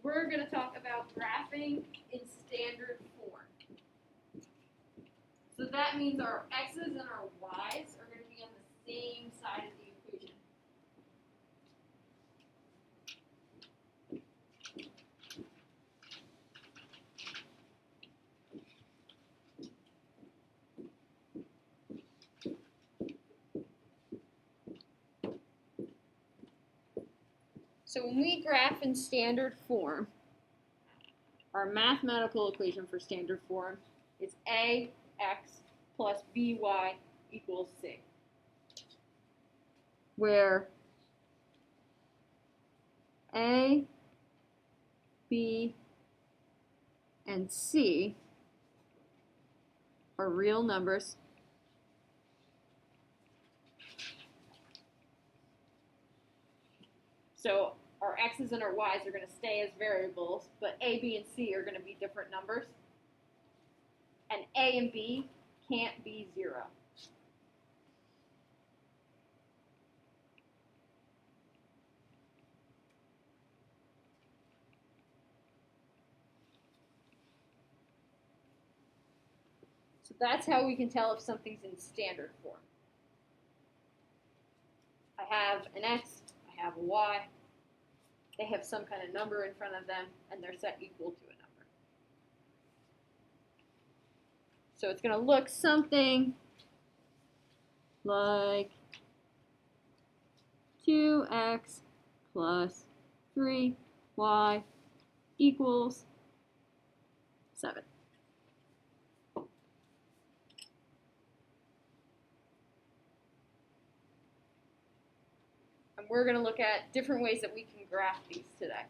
we're going to talk about graphing in standard form. So that means our x's and our y's are going to be on the same side of the equation. So when we graph in standard form, our mathematical equation for standard form is ax plus by equals c, where a, b, and c are real numbers. So our x's and our y's are going to stay as variables, but a, b, and c are going to be different numbers. And a and b can't be 0. So that's how we can tell if something's in standard form. I have an x, I have a y. They have some kind of number in front of them, and they're set equal to a number. So it's going to look something like 2x plus 3y equals 7. And we're going to look at different ways that we can graph these today.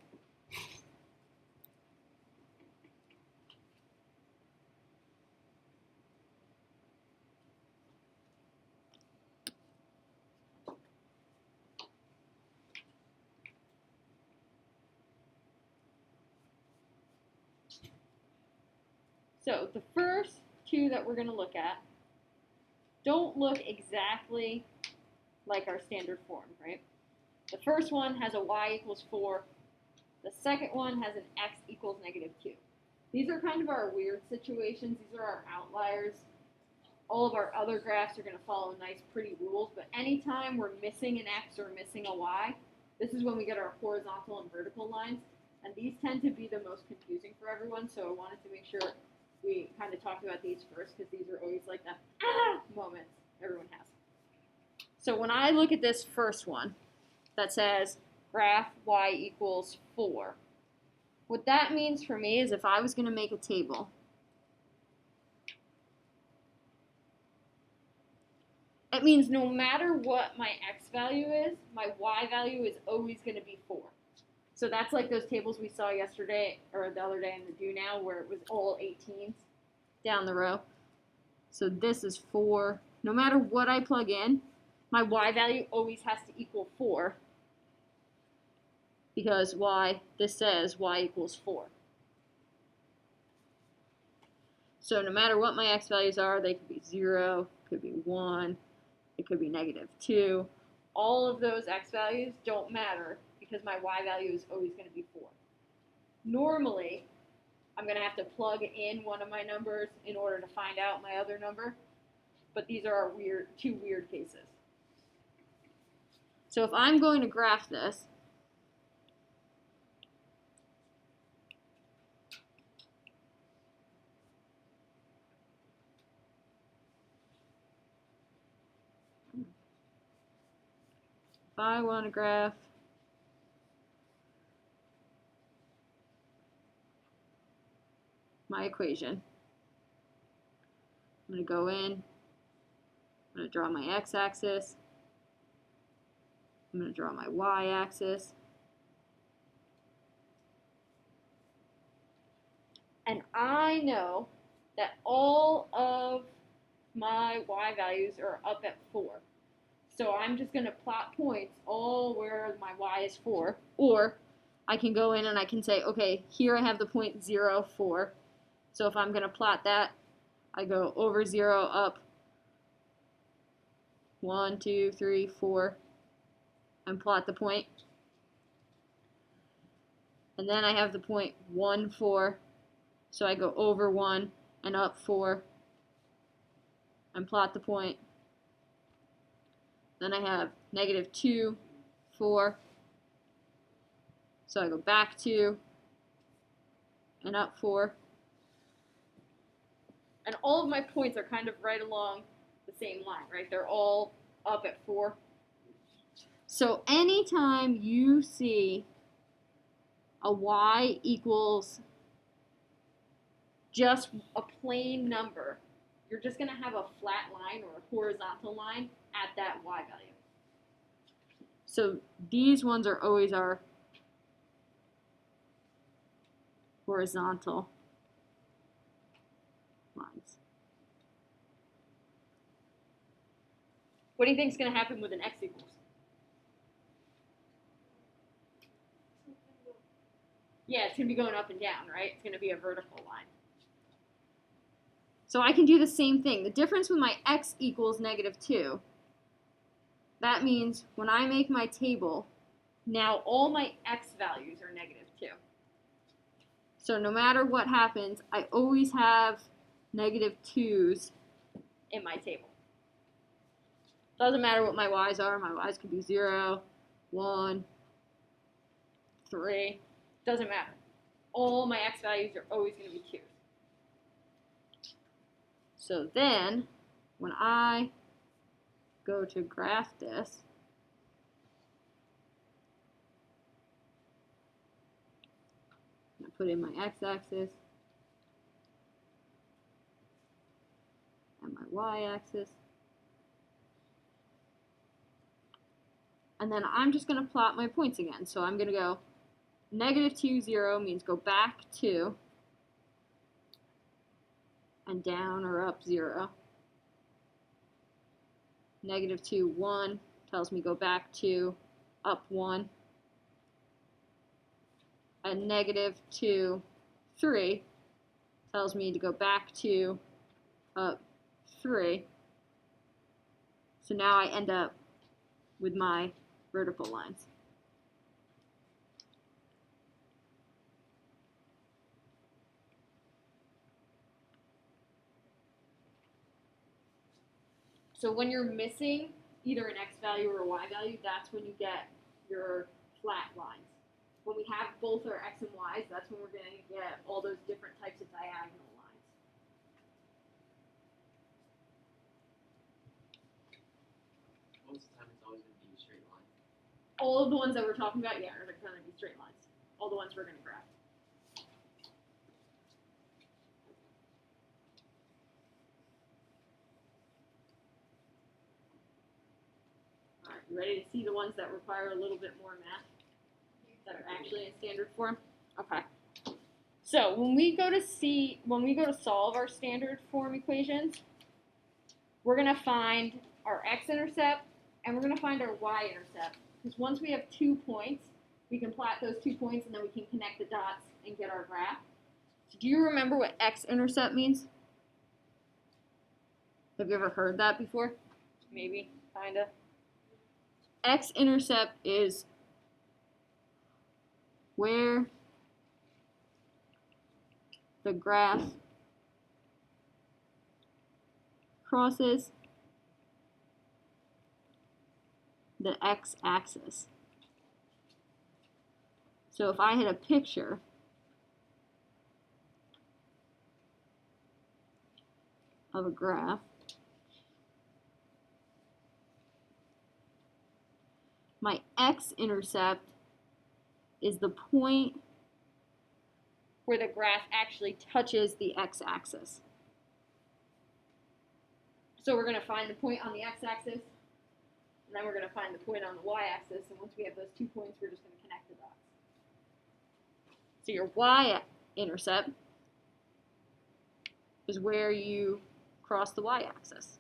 So the first two that we're going to look at don't look exactly like our standard form, right? The first one has a y equals 4. The second one has an x equals -2. These are kind of our weird situations. These are our outliers. All of our other graphs are going to follow nice, pretty rules, but anytime we're missing an x or missing a y, this is when we get our horizontal and vertical lines, and these tend to be the most confusing for everyone, so I wanted to make sure we kind of talked about these first, because these are always like the moments everyone has. So when I look at this first one that says graph y equals 4, what that means for me is if I was going to make a table, it means no matter what my x value is, my y value is always going to be 4. So that's like those tables we saw yesterday or the other day in the Do Now where it was all 18s down the row. So this is 4. No matter what I plug in, my y value always has to equal 4 because this says y equals 4. So no matter what my x values are, they could be 0, could be 1, it could be -2. All of those x values don't matter because my y value is always going to be 4. Normally, I'm going to have to plug in one of my numbers in order to find out my other number, but these are our two weird cases. So if I'm going to graph this, if I want to graph my equation, I'm going to go in, I'm going to draw my x-axis, I'm going to draw my y-axis, and I know that all of my y values are up at 4. So I'm just going to plot points all where my y is 4, or I can go in and I can say, okay, here I have the point 0, 4. So if I'm going to plot that, I go over 0, up 1, 2, 3, 4, and plot the point. And then I have the point 1, 4. So I go over 1 and up 4 and plot the point. Then I have negative 2, 4. So I go back 2 and up 4. And all of my points are kind of right along the same line, right? They're all up at 4. So anytime you see a y equals just a plain number, you're just going to have a flat line or a horizontal line at that y value. So these ones are always our horizontal lines. What do you think is going to happen with an x equals? Yeah, it's going to be going up and down, right? It's going to be a vertical line. So I can do the same thing. The difference with my x equals negative 2, that means when I make my table, now all my x values are negative 2. So no matter what happens, I always have negative 2's in my table. Doesn't matter what my y's are. My y's could be 0, 1, 3. Doesn't matter. All my x values are always going to be 2's. So then, when I go to graph this, I put in my x-axis and my y-axis. And then I'm just going to plot my points again. So I'm going to go negative 2, 0 means go back 2 and down or up 0. Negative 2, 1 tells me go back 2, up 1. And negative 2, 3 tells me to go back 2, up 3. So now I end up with my vertical lines. So when you're missing either an x value or a y value, that's when you get your flat lines. When we have both our x and y's, that's when we're going to get all those different types of diagonal lines. Most of the time it's always going to be a straight line. All of the ones that we're talking about, yeah, are going to be straight lines. All the ones we're going to graph. All right, you ready to see the ones that require a little bit more math that are actually in standard form? Okay. So when we go to solve our standard form equations, we're going to find our x-intercept and we're going to find our y-intercept. Because once we have 2 points, we can plot those 2 points and then we can connect the dots and get our graph. So do you remember what x-intercept means? Have you ever heard that before? Maybe, kinda. X-intercept is where the graph crosses the x-axis. So if I had a picture of a graph, my x-intercept is the point where the graph actually touches the x-axis. So we're going to find the point on the x-axis, and then we're going to find the point on the y-axis, and once we have those 2 points, we're just going to connect the dots. So your y-intercept is where you cross the y-axis.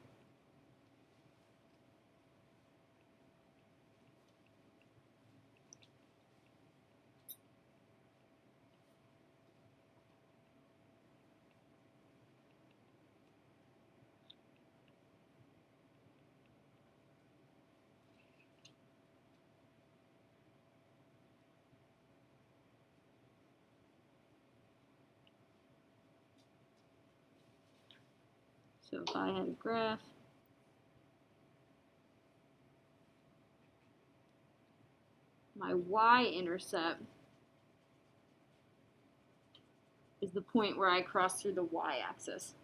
So if I had a graph, my y-intercept is the point where I cross through the y-axis.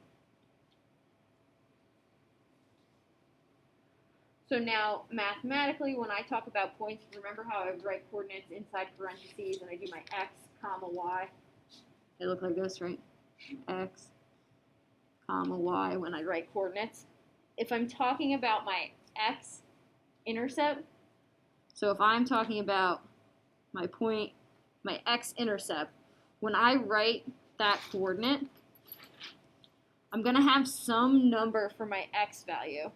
So now, mathematically, when I talk about points, remember how I would write coordinates inside parentheses and I do my x, comma, y? They look like this, right? X, comma, y when I write coordinates. If I'm talking about my x-intercept, so if I'm talking about my point, my x-intercept, when I write that coordinate, I'm going to have some number for my x value.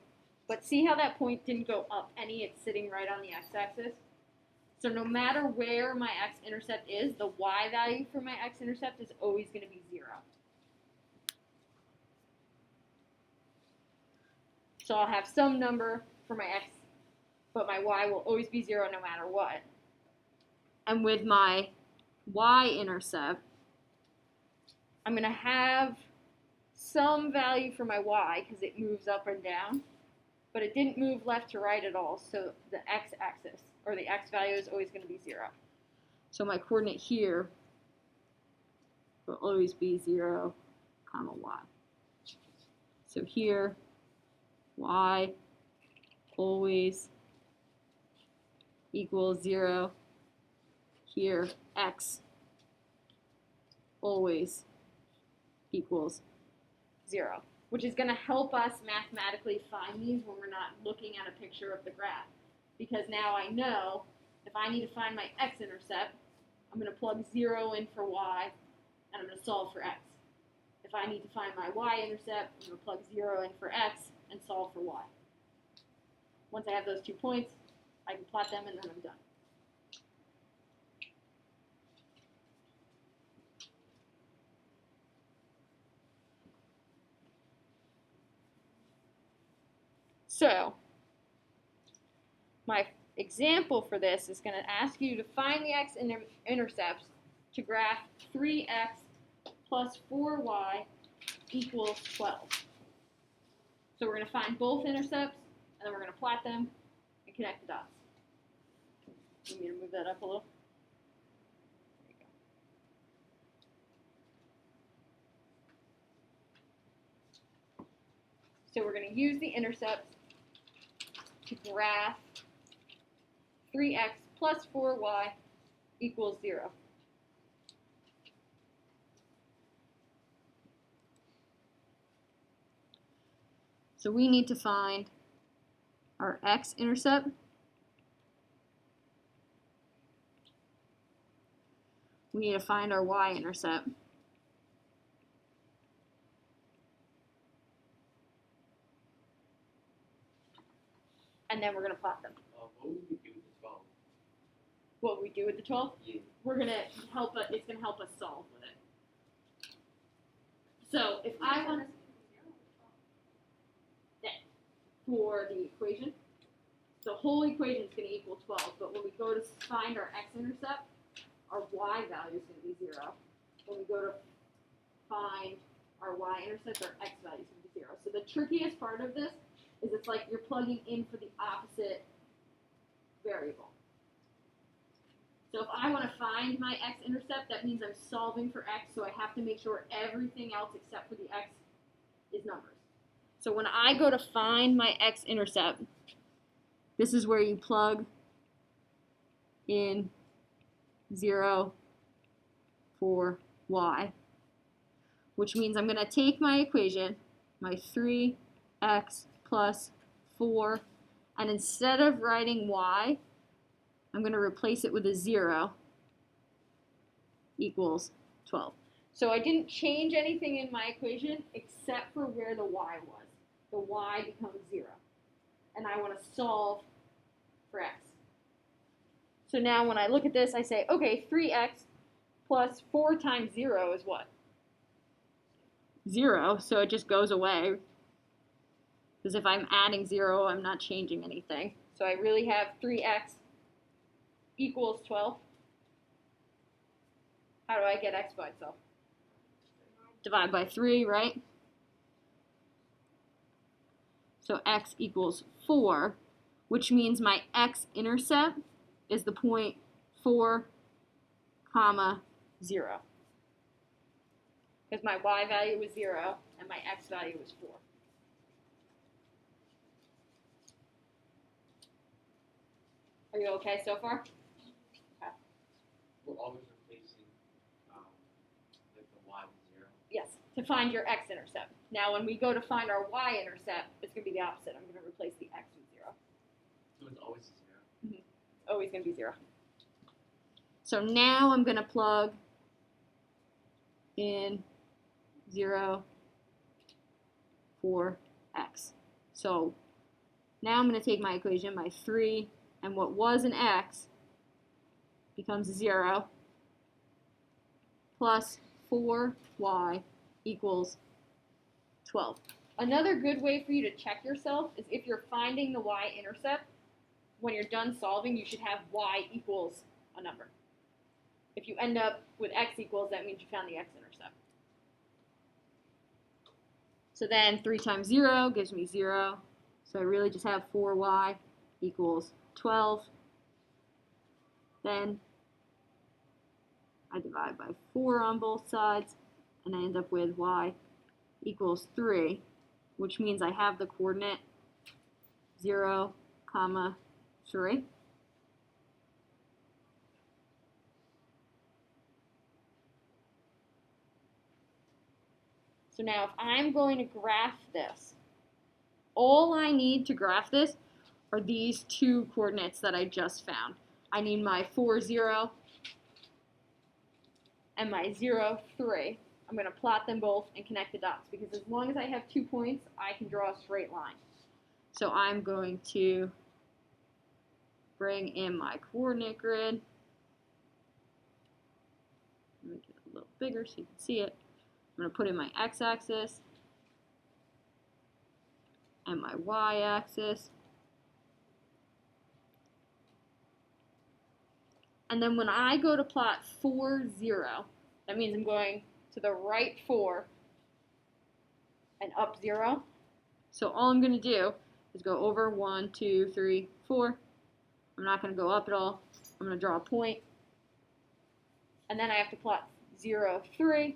But see how that point didn't go up any? It's sitting right on the x-axis. So no matter where my x-intercept is, the y value for my x-intercept is always going to be 0. So I'll have some number for my x, but my y will always be 0 no matter what. And with my y-intercept, I'm going to have some value for my y because it moves up and down, but it didn't move left to right at all, so the x-axis, or the x value, is always going to be 0. So my coordinate here will always be 0, comma, y. So here, y always equals 0. Here, x always equals 0, which is going to help us mathematically find these when we're not looking at a picture of the graph. Because now I know if I need to find my x-intercept, I'm going to plug 0 in for y, and I'm going to solve for x. If I need to find my y-intercept, I'm going to plug 0 in for x and solve for y. Once I have those 2 points, I can plot them and then I'm done. So, my example for this is going to ask you to find the x-intercepts to graph 3x plus 4y equals 12. So we're going to find both intercepts, and then we're going to plot them and connect the dots. You need me to move that up a little? There you go. So we're going to use the intercepts to graph 3x plus 4y equals 0. So we need to find our x-intercept. We need to find our y-intercept. And then we're going to plot them. What would we do with the 12? What we do with the 12? Yeah. We're going to help us, it's going to help us solve with it. So if I want to, for the equation, the whole equation is going to equal 12, but when we go to find our x-intercept, our y value is going to be 0. When we go to find our y-intercept, our x value is going to be 0. So the trickiest part of this is it's like you're plugging in for the opposite variable. So if I want to find my x-intercept, that means I'm solving for x, so I have to make sure everything else except for the x is numbers. So when I go to find my x-intercept, this is where you plug in 0 for y, which means I'm going to take my equation, my 3x plus 4, and instead of writing y, I'm going to replace it with a 0 equals 12. So I didn't change anything in my equation except for where the y was. The y becomes 0. And I want to solve for x. So now when I look at this, I say, okay, 3x plus 4 times 0 is what? 0, so it just goes away. Because if I'm adding 0, I'm not changing anything. So I really have 3x equals 12. How do I get x by itself? Divide by 3, right? So x equals 4, which means my x-intercept is the point 4, comma, 0. Because my y value was 0 and my x value was 4. Are you okay so far? Okay. We're always replacing like the y with 0. Yes, to find your x-intercept. Now when we go to find our y-intercept, it's going to be the opposite. I'm going to replace the x with 0. So it's always a 0. Always going to be 0. So now I'm going to plug in 0 for x. So now I'm going to take my equation, my 3, and what was an x becomes 0, plus 4y equals 12. Another good way for you to check yourself is if you're finding the y-intercept, when you're done solving, you should have y equals a number. If you end up with x equals, that means you found the x-intercept. So then 3 times 0 gives me 0. So I really just have 4y equals 12. Then I divide by 4 on both sides, and I end up with y equals 3, which means I have the coordinate 0, comma, 3. So now if I'm going to graph this, all I need to graph this are these two coordinates that I just found. I need my 4, 0 and my 0, 3. I'm going to plot them both and connect the dots because as long as I have 2 points, I can draw a straight line. So I'm going to bring in my coordinate grid. Let me get it a little bigger so you can see it. I'm going to put in my x-axis and my y-axis. And then when I go to plot 4, 0, that means I'm going to the right 4 and up 0. So all I'm going to do is go over 1, 2, 3, 4. I'm not going to go up at all. I'm going to draw a point. And then I have to plot 0, 3.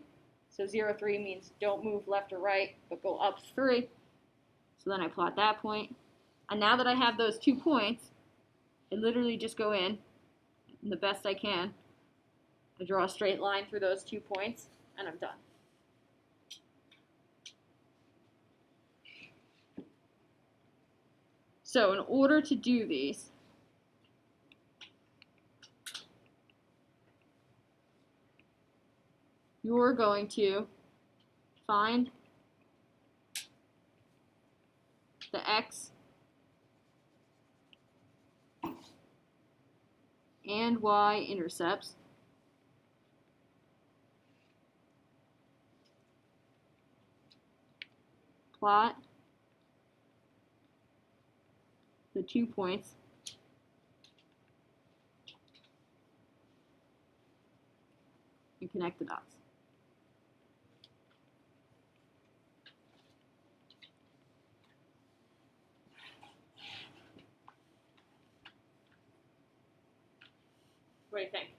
So 0, 3 means don't move left or right, but go up 3. So then I plot that point. And now that I have those 2 points, I literally just go in the best I can. I draw a straight line through those 2 points, and I'm done. So in order to do these, you're going to find the x and y intercepts. Plot the 2 points and connect the dots. What do you think?